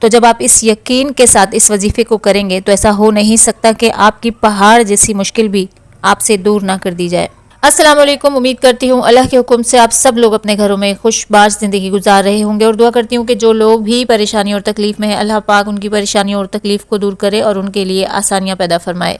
تو جب آپ اس یقین کے ساتھ اس وظیفے کو کریں گے تو ایسا ہو نہیں سکتا کہ آپ کی پہاڑ جیسی مشکل بھی آپ سے دور نہ کر دی جائے۔ السلام علیکم، امید کرتی ہوں اللہ کے حکم سے آپ سب لوگ اپنے گھروں میں خوش باش زندگی گزار رہے ہوں گے، اور دعا کرتی ہوں کہ جو لوگ بھی پریشانی اور تکلیف میں ہیں اللہ پاک ان کی پریشانی اور تکلیف کو دور کرے اور ان کے لیے آسانیاں پیدا فرمائے۔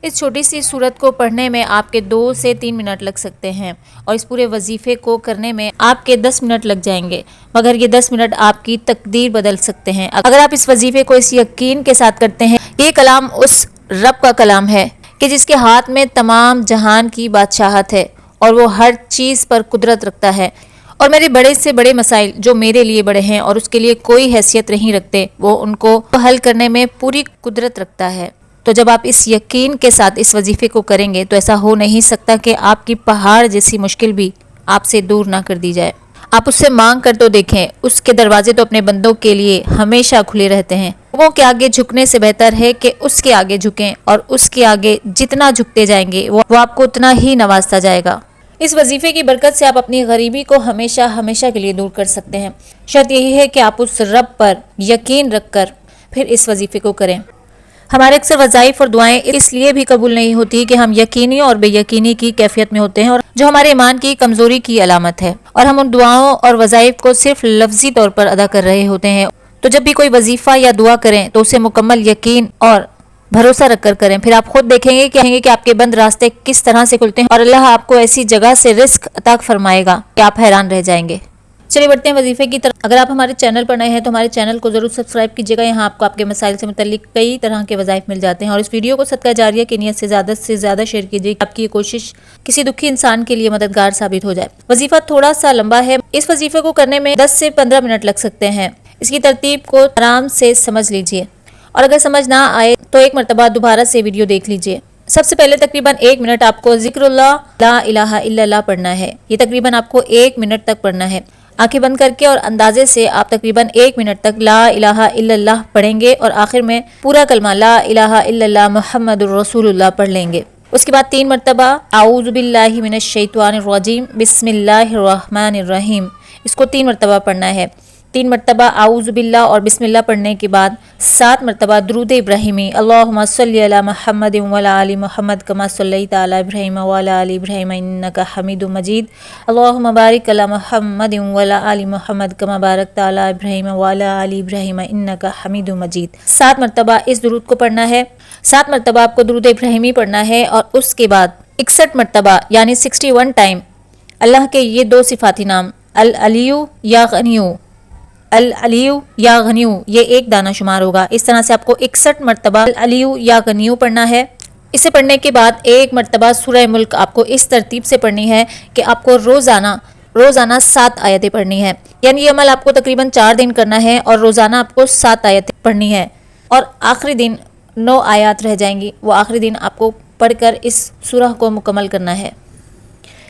اس چھوٹی سی سورت کو پڑھنے میں آپ کے 2 سے 3 منٹ لگ سکتے ہیں، اور اس پورے وظیفے کو کرنے میں آپ کے 10 منٹ لگ جائیں گے، مگر یہ 10 منٹ آپ کی تقدیر بدل سکتے ہیں اگر آپ اس وظیفے کو اس یقین کے ساتھ کرتے ہیں۔ یہ کلام اس رب کا کلام ہے کہ جس کے ہاتھ میں تمام جہان کی بادشاہت ہے اور وہ ہر چیز پر قدرت رکھتا ہے، اور میرے بڑے سے بڑے مسائل جو میرے لیے بڑے ہیں اور اس کے لیے کوئی حیثیت نہیں رکھتے، وہ ان کو حل کرنے میں پوری قدرت رکھتا ہے۔ تو جب آپ اس یقین کے ساتھ اس وظیفے کو کریں گے تو ایسا ہو نہیں سکتا کہ آپ کی پہاڑ جیسی مشکل بھی آپ سے دور نہ کر دی جائے۔ آپ اس سے مانگ کر تو دیکھیں، اس کے دروازے تو اپنے بندوں کے لیے ہمیشہ کھلے رہتے ہیں۔ لوگوں کے آگے جھکنے سے بہتر ہے کہ اس کے آگے جھکیں، اور اس کے آگے جتنا جھکتے جائیں گے وہ آپ کو اتنا ہی نوازتا جائے گا۔ اس وظیفے کی برکت سے آپ اپنی غریبی کو ہمیشہ ہمیشہ کے لیے دور کر سکتے ہیں۔ شرط یہی ہے کہ آپ اس رب پر یقین رکھ کر پھر اس وظیفے کو کریں۔ ہمارے اکثر وظائف اور دعائیں اس لیے بھی قبول نہیں ہوتی کہ ہم یقینی اور بے یقینی کی کیفیت میں ہوتے ہیں، اور جو ہمارے ایمان کی کمزوری کی علامت ہے، اور ہم ان دعاؤں اور وظائف کو صرف لفظی طور پر ادا کر رہے ہوتے ہیں۔ تو جب بھی کوئی وظیفہ یا دعا کریں تو اسے مکمل یقین اور بھروسہ رکھ کر کریں، پھر آپ خود دیکھیں گے کہ آپ کے بند راستے کس طرح سے کھلتے ہیں، اور اللہ آپ کو ایسی جگہ سے رزق عطا فرمائے گا کہ آپ حیران رہ جائیں گے۔ چلیے بڑھتے ہیں وظیفے کی طرف۔ اگر آپ ہمارے چینل پر نئے ہیں تو ہمارے چینل کو ضرور سبسکرائب کیجیے گا، یہاں آپ کو آپ کے مسائل سے متعلق کئی طرح کے وظائف مل جاتے ہیں، اور اس ویڈیو کو صدقہ جاریہ کی نیت سے زیادہ شیئر کیجیے کہ آپ کی یہ کوشش کسی دکھی انسان کے لیے مددگار ثابت ہو جائے۔ وظیفہ تھوڑا سا لمبا ہے، اس وظیفے کو کرنے میں 10 سے 15 منٹ لگ سکتے ہیں۔ اس کی ترتیب کو آرام سے سمجھ لیجیے، اور اگر سمجھ نہ آئے تو ایک مرتبہ دوبارہ سے ویڈیو دیکھ لیجیے۔ سب سے پہلے تقریباً 1 منٹ آپ کو ذکر اللہ لا الہ الا اللہ پڑھنا ہے۔ یہ تقریباً آپ کو 1 منٹ تک پڑھنا ہے۔ آنکھیں بند کر کے اور اندازے سے آپ تقریباً 1 منٹ تک لا الہ الا اللہ پڑھیں گے، اور آخر میں پورا کلمہ لا الہ الا اللہ محمد الرسول اللہ پڑھ لیں گے۔ اس کے بعد 3 مرتبہ اعوذ باللہ من الشیطان الرجیم بسم اللہ الرحمن الرحیم، اس کو 3 مرتبہ پڑھنا ہے۔ 3 مرتبہ اعوذ باللہ اور بسم اللہ پڑھنے کے بعد 7 مرتبہ درود ابراہیمی، اللہم صلی علی محمد وعلی آل محمد کما صلیت علی ابراہیم وعلی آل ابراہیم انک حمید مجید، اللہم بارک علی محمد وعلی آل محمد کما بارکت علی ابراہیم وعلی آل ابراہیم انک حمید مجید۔ 7 مرتبہ اس درود کو پڑھنا ہے۔ 7 مرتبہ آپ کو درود ابراہیمی پڑھنا ہے، اور اس کے بعد 61 مرتبہ یعنی 61 ٹائم اللہ کے یہ 2 صفاتی نام العلیو یا غنیو، العلیو یا غنیو، یہ ایک دانہ شمار ہوگا۔ اس طرح سے آپ کو 61 مرتبہ العلیو یا غنیو پڑھنا ہے۔ اسے پڑھنے کے بعد 1 مرتبہ سورہ ملک آپ کو اس ترتیب سے پڑھنی ہے کہ آپ کو روزانہ 7 آیتیں پڑھنی ہے، یعنی یہ عمل آپ کو تقریباً 4 دن کرنا ہے، اور روزانہ آپ کو 7 آیتیں پڑھنی ہے، اور آخری دن 9 آیات رہ جائیں گی، وہ آخری دن آپ کو پڑھ کر اس سورہ کو مکمل کرنا ہے۔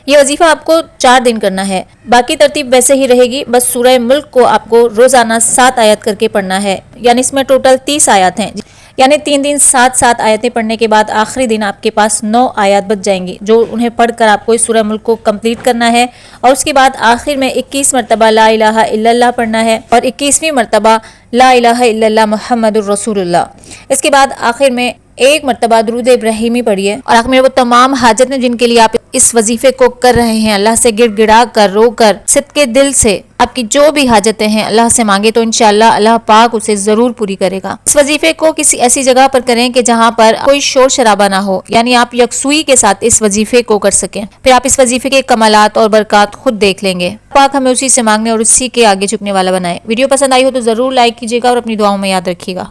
یہ وظیفہ آپ کو 4 دن کرنا ہے، باقی ترتیب ویسے ہی رہے گی، بس سورہ ملک کو آپ کو روزانہ 7 آیت کر کے پڑھنا ہے، یعنی اس میں ٹوٹل 30 آیات ہیں، یعنی 3 دن 7 آیتیں پڑھنے کے بعد آخری دن آپ کے پاس 9 آیات بچ جائیں گی، جو انہیں پڑھ کر آپ کو اس سورہ ملک کو کمپلیٹ کرنا ہے، اور اس کے بعد آخر میں 21 مرتبہ لا الہ الا اللہ پڑھنا ہے، اور 21ویں مرتبہ لا الہ الا اللہ محمد الرسول اللہ۔ اس کے بعد آخر میں 1 مرتبہ درود ابراہیمی پڑھیے، اور آخر میں وہ تمام حاجتیں جن کے لیے آپ اس وظیفے کو کر رہے ہیں اللہ سے گڑ گڑا کر رو کر صدقے دل سے آپ کی جو بھی حاجتیں ہیں اللہ سے مانگے، تو انشاءاللہ اللہ پاک اسے ضرور پوری کرے گا۔ اس وظیفے کو کسی ایسی جگہ پر کریں کہ جہاں پر کوئی شور شرابہ نہ ہو، یعنی آپ یکسوئی کے ساتھ اس وظیفے کو کر سکیں، پھر آپ اس وظیفے کے کمالات اور برکات خود دیکھ لیں گے۔ پاک ہمیں اسی سے مانگنے اور اسی کے آگے جھکنے والا بنائے۔ ویڈیو پسند آئی ہو تو ضرور لائک کیجیے گا، اور اپنی دعاؤں میں یاد رکھیے گا۔